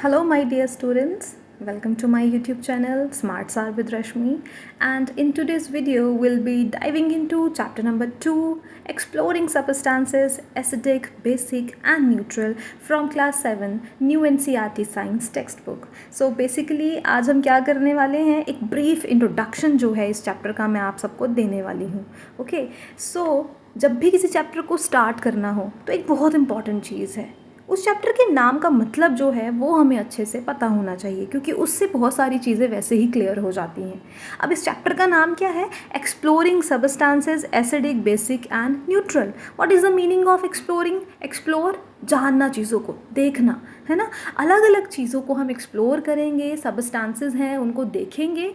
Hello, my dear students. Welcome to my YouTube channel Smart Sar with Rashmi. And in today's video, we'll be diving into chapter number 2, exploring substances acidic, basic, and neutral from class 7 New NCERT Science textbook. So basically, आज हम क्या करने वाले हैं, एक brief introduction जो है इस चैप्टर का मैं आप सबको देने वाली हूँ. ओके, सो जब भी किसी चैप्टर को स्टार्ट करना हो तो एक बहुत इंपॉर्टेंट चीज़ है, उस चैप्टर के नाम का मतलब जो है वो हमें अच्छे से पता होना चाहिए, क्योंकि उससे बहुत सारी चीज़ें वैसे ही क्लियर हो जाती हैं. अब इस चैप्टर का नाम क्या है? Exploring substances acidic, basic and neutral. What is the meaning of exploring? Explore, जानना, चीज़ों को देखना, है ना. अलग अलग चीज़ों को हम एक्सप्लोर करेंगे, सबस्टांसेस हैं उनको देखेंगे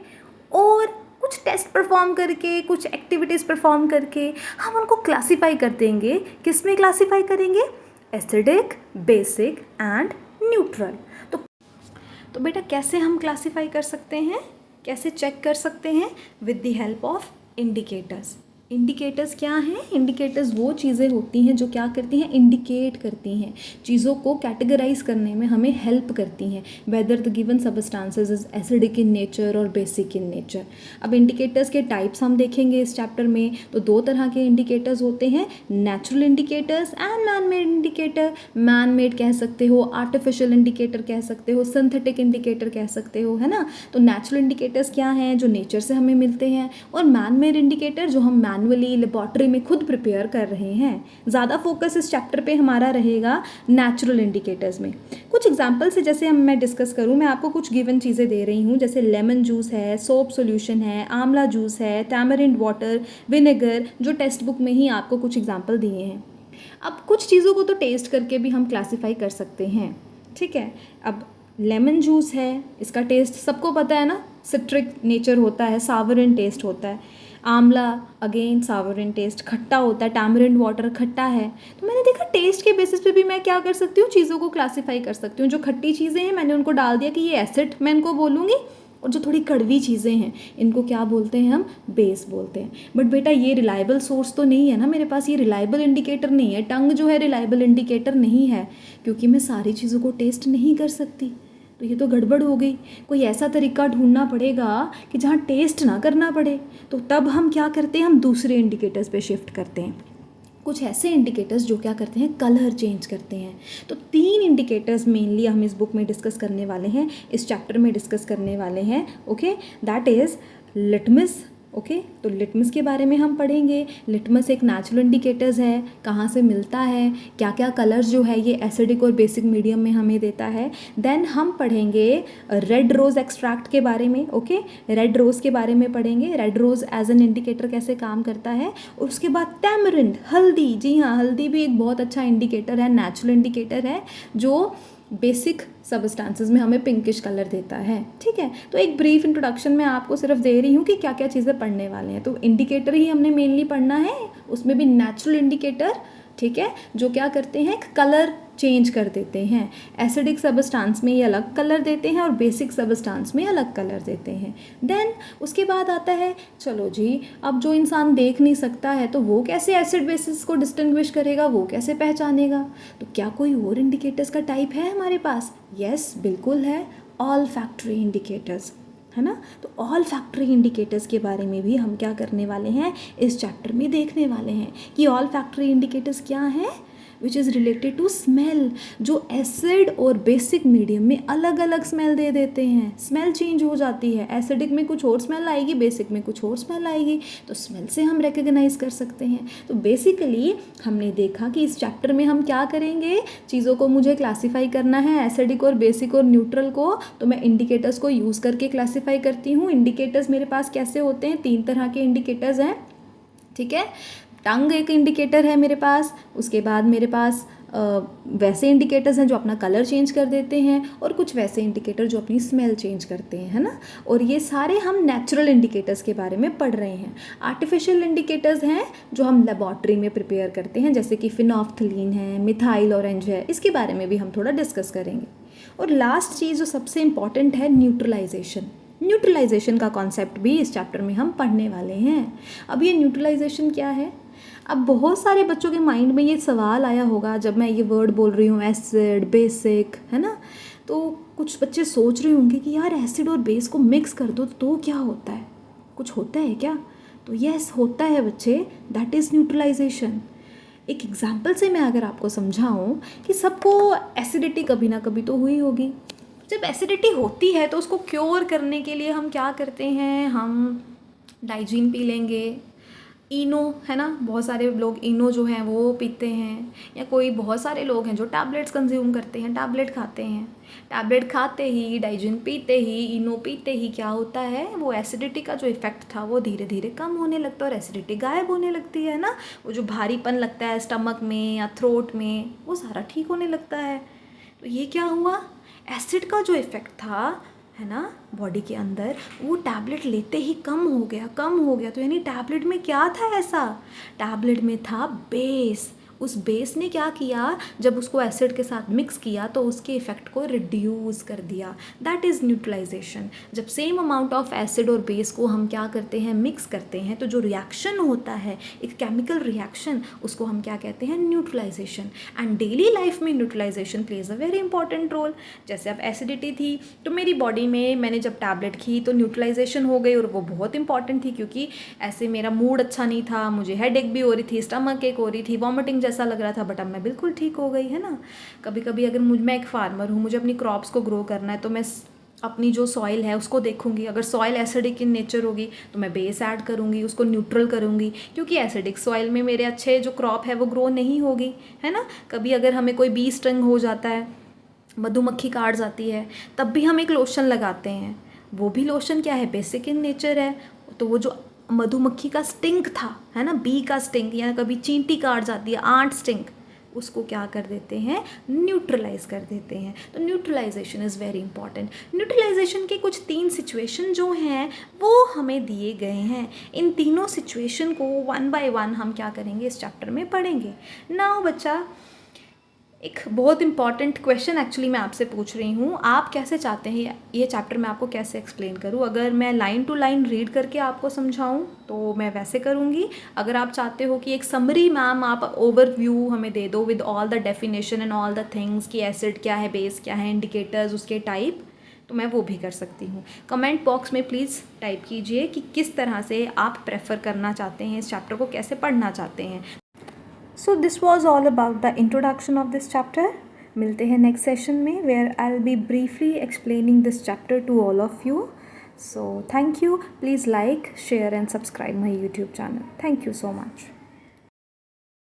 और कुछ टेस्ट परफॉर्म करके, कुछ एक्टिविटीज़ परफॉर्म करके हम उनको क्लासीफाई कर देंगे. किस में क्लासीफाई करेंगे? Acidic, basic and neutral. तो बेटा कैसे हम क्लासीफाई कर सकते हैं, कैसे चेक कर सकते हैं? With the help of indicators. Indicators क्या हैं? इंडिकेटर्स वो चीज़ें होती हैं जो क्या करती हैं? इंडिकेट करती हैं, चीज़ों को कैटेगराइज करने में हमें हेल्प करती हैं. Whether the given substances is acidic in nature और बेसिक इन नेचर. अब इंडिकेटर्स के टाइप्स हम देखेंगे इस चैप्टर में. तो दो तरह के इंडिकेटर्स होते हैं, natural indicators and man made indicator. Man made कह सकते हो, आर्टिफिशियल इंडिकेटर कह सकते हो, सिंथेटिक इंडिकेटर कह सकते हो, है ना. तो नेचुरल इंडिकेटर्स क्या हैं? जो नेचर से हमें मिलते हैं. और मैन मेड इंडिकेटर जो हम मैनुअली लेबॉर्ट्री में खुद प्रिपेयर कर रहे हैं. ज़्यादा फोकस इस चैप्टर पे हमारा रहेगा नेचुरल इंडिकेटर्स में. कुछ एग्जांपल से जैसे मैं डिस्कस करूँ, मैं आपको कुछ गिवन चीज़ें दे रही हूँ, जैसे लेमन जूस है, सोप सॉल्यूशन है, आंवला जूस है, टैमरिंड वाटर, विनेगर, जो टेक्स्ट बुक में ही आपको कुछ एग्जांपल दिए हैं. अब कुछ चीज़ों को तो टेस्ट करके भी हम क्लासीफाई कर सकते हैं, ठीक है. अब लेमन जूस है, इसका टेस्ट सबको पता है ना, सिट्रिक नेचर होता है, सावर इन टेस्ट होता है. आंवला अगेन सावर इन टेस्ट, खट्टा होता है. टैमरिंड वाटर खट्टा है. तो मैंने देखा टेस्ट के बेसिस पे भी मैं क्या कर सकती हूँ, चीज़ों को क्लासीफाई कर सकती हूँ. जो खट्टी चीज़ें हैं मैंने उनको डाल दिया कि ये एसिड मैं इनको बोलूँगी, और जो थोड़ी कड़वी चीज़ें हैं इनको क्या बोलते हैं हम? बेस बोलते हैं. बट बेटा ये रिलायबल सोर्स तो नहीं है ना मेरे पास, ये रिलायबल इंडिकेटर नहीं है. टंग जो है रिलायबल इंडिकेटर नहीं है, क्योंकि मैं सारी चीज़ों को टेस्ट नहीं कर सकती. तो ये तो गड़बड़ हो गई. कोई ऐसा तरीका ढूंढना पड़ेगा कि जहाँ टेस्ट ना करना पड़े. तो तब हम क्या करते हैं? हम दूसरे इंडिकेटर्स पे शिफ्ट करते हैं. कुछ ऐसे इंडिकेटर्स जो क्या करते हैं? कलर चेंज करते हैं. तो 3 इंडिकेटर्स मेनली हम इस बुक में डिस्कस करने वाले हैं, इस चैप्टर में डिस्कस करने वाले हैं. Okay, that is litmus. Okay, तो लिटमस के बारे में हम पढ़ेंगे. लिटमस एक नेचुरल इंडिकेटर्स है, कहाँ से मिलता है, क्या क्या कलर्स जो है ये एसिडिक और बेसिक मीडियम में हमें देता है. देन हम पढ़ेंगे रेड रोज़ एक्सट्रैक्ट के बारे में. ओके, रेड रोज़ के बारे में पढ़ेंगे, red rose as an indicator कैसे काम करता है. और उसके बाद टैमरिंड, हल्दी. जी हाँ, हल्दी भी एक बहुत अच्छा इंडिकेटर है, नेचुरल इंडिकेटर है, जो बेसिक सबस्टांसेस में हमें पिंकिश कलर देता है. ठीक है, तो एक ब्रीफ इंट्रोडक्शन मैं आपको सिर्फ दे रही हूँ कि क्या क्या चीज़ें पढ़ने वाले हैं. तो इंडिकेटर ही हमने मेनली पढ़ना है, उसमें भी नेचुरल इंडिकेटर, ठीक है, जो क्या करते हैं? कलर चेंज कर देते हैं. एसिडिक सबस्टांस में ये अलग कलर देते हैं और बेसिक सबस्टांस में अलग कलर देते हैं. देन उसके बाद आता है, चलो जी, अब जो इंसान देख नहीं सकता है तो वो कैसे एसिड बेसिस को डिस्टिंग्विश करेगा, वो कैसे पहचानेगा? तो क्या कोई और इंडिकेटर्स का टाइप है हमारे पास? यस, बिल्कुल है, ऑल फैक्टरी इंडिकेटर्स, है ना. तो ऑल फैक्टरी इंडिकेटर्स के बारे में भी हम क्या करने वाले हैं? इस चैप्टर में देखने वाले हैं कि ऑल फैक्टरी इंडिकेटर्स क्या हैं, which is related to smell, जो एसिड और बेसिक मीडियम में अलग अलग स्मेल दे देते हैं. स्मेल चेंज हो जाती है, एसिडिक में कुछ और स्मेल आएगी, बेसिक में कुछ और स्मेल आएगी. तो स्मेल से हम रिकग्नाइज कर सकते हैं. तो बेसिकली हमने देखा कि इस चैप्टर में हम क्या करेंगे, चीज़ों को मुझे क्लासीफाई करना है, एसिडिक और बेसिक और न्यूट्रल को. तो मैं इंडिकेटर्स को यूज़ करके क्लासीफाई करती हूँ. इंडिकेटर्स मेरे पास कैसे होते हैं? 3 तरह के इंडिकेटर्स हैं, ठीक है. टंग एक इंडिकेटर है मेरे पास. उसके बाद मेरे पास वैसे इंडिकेटर्स हैं जो अपना कलर चेंज कर देते हैं, और कुछ वैसे इंडिकेटर जो अपनी स्मेल चेंज करते हैं, है ना. और ये सारे हम नेचुरल इंडिकेटर्स के बारे में पढ़ रहे हैं. आर्टिफिशियल इंडिकेटर्स हैं जो हम लेबॉर्ट्री में प्रिपेयर करते हैं, जैसे कि फिनॉफ्थलीन है, मिथाइल ऑरेंज है, इसके बारे में भी हम थोड़ा डिस्कस करेंगे. और लास्ट चीज़ जो सबसे इम्पॉर्टेंट है, न्यूट्रलाइजेशन. न्यूट्रलाइजेशन का कॉन्सेप्ट भी इस चैप्टर में हम पढ़ने वाले हैं. अब ये न्यूट्रलाइजेशन क्या है? अब बहुत सारे बच्चों के माइंड में ये सवाल आया होगा जब मैं ये वर्ड बोल रही हूँ, एसिड, बेसिक, है ना. तो कुछ बच्चे सोच रहे होंगे कि यार एसिड और बेस को मिक्स कर दो तो क्या होता है, कुछ होता है क्या? तो यस, होता है बच्चे, दैट इज़ न्यूट्रलाइजेशन। एक एग्जाम्पल से मैं अगर आपको समझाऊं कि सबको एसिडिटी कभी ना कभी तो हुई होगी। जब एसिडिटी होती है तो उसको क्योर करने के लिए हम क्या करते हैं, हम डाइजीन पी लेंगे, इनो, है ना, बहुत सारे लोग इनो जो हैं वो पीते हैं, या कोई बहुत सारे लोग हैं जो टैबलेट्स कंज्यूम करते हैं, टैबलेट खाते हैं। टैबलेट खाते ही, डाइजीन पीते ही, इनो पीते ही क्या होता है, वो एसिडिटी का जो इफ़ेक्ट था वो धीरे धीरे कम होने लगता है और एसिडिटी गायब होने लगती है ना। वो जो भारीपन लगता है स्टमक में या थ्रोट में, वो सारा ठीक होने लगता है। तो ये क्या हुआ, एसिड का जो इफ़ेक्ट था, है ना, बॉडी के अंदर, वो टैबलेट लेते ही कम हो गया, कम हो गया। तो यानी टैबलेट में क्या था ऐसा, टैबलेट में था बेस। उस बेस ने क्या किया, जब उसको एसिड के साथ मिक्स किया तो उसके इफ़ेक्ट को रिड्यूस कर दिया। That is neutralization. जब सेम अमाउंट ऑफ एसिड और बेस को हम क्या करते हैं, मिक्स करते हैं, तो जो रिएक्शन होता है, एक केमिकल रिएक्शन, उसको हम क्या कहते हैं, न्यूट्रलाइजेशन। एंड डेली लाइफ में neutralization plays a very important role. जैसे अब एसिडिटी थी तो मेरी बॉडी में मैंने जब टैबलेट की तो न्यूट्रलाइजेशन हो गई, और वो बहुत इंपॉर्टेंट थी क्योंकि ऐसे मेरा मूड अच्छा नहीं था, मुझे हेडेक भी हो रही थी, स्टमक एक हो रही थी, वॉमिटिंग जैसा लग रहा था, बट अब मैं बिल्कुल ठीक हो गई, है ना। कभी कभी अगर मैं एक फार्मर हूँ, मुझे अपनी क्रॉप्स को ग्रो करना है, तो मैं अपनी जो सॉइल है उसको देखूंगी। अगर सॉइल एसिडिक इन नेचर होगी तो मैं बेस ऐड करूंगी, उसको न्यूट्रल करूंगी, क्योंकि एसिडिक सॉइल में मेरे अच्छे जो क्रॉप है वो ग्रो नहीं होगी, है ना। कभी अगर हमें कोई बी स्टिंग हो जाता है, मधुमक्खी काट जाती है, तब भी हम एक लोशन लगाते हैं। वो भी लोशन क्या है, बेसिक इन नेचर है। तो वो जो मधुमक्खी का स्टिंग था, है ना, बी का स्टिंग, या कभी चींटी काट जाती है, आंट स्टिंग, उसको क्या कर देते हैं, न्यूट्रलाइज कर देते हैं। तो neutralization is very important. Neutralization के कुछ 3 सिचुएशन जो हैं वो हमें दिए गए हैं। इन तीनों सिचुएशन को 1 बाय 1 हम क्या करेंगे, इस चैप्टर में पढ़ेंगे। नाउ बच्चा, एक बहुत इंपॉर्टेंट क्वेश्चन एक्चुअली मैं आपसे पूछ रही हूँ, आप कैसे चाहते हैं ये चैप्टर मैं आपको कैसे एक्सप्लेन करूँ? अगर मैं लाइन टू लाइन रीड करके आपको समझाऊँ तो मैं वैसे करूँगी। अगर आप चाहते हो कि एक समरी मैम आप ओवरव्यू हमें दे दो with all the definition and all the things, कि एसिड क्या है, बेस क्या है, इंडिकेटर्स, उसके टाइप, तो मैं वो भी कर सकती हूँ। कमेंट बॉक्स में प्लीज़ टाइप कीजिए कि किस तरह से आप प्रेफर करना चाहते हैं, इस चैप्टर को कैसे पढ़ना चाहते हैं। So this was all about the introduction of this chapter. मिलते हैं next session में, where I'll be briefly explaining this chapter to all of you. So thank you. Please like, share and subscribe my YouTube channel. Thank you so much.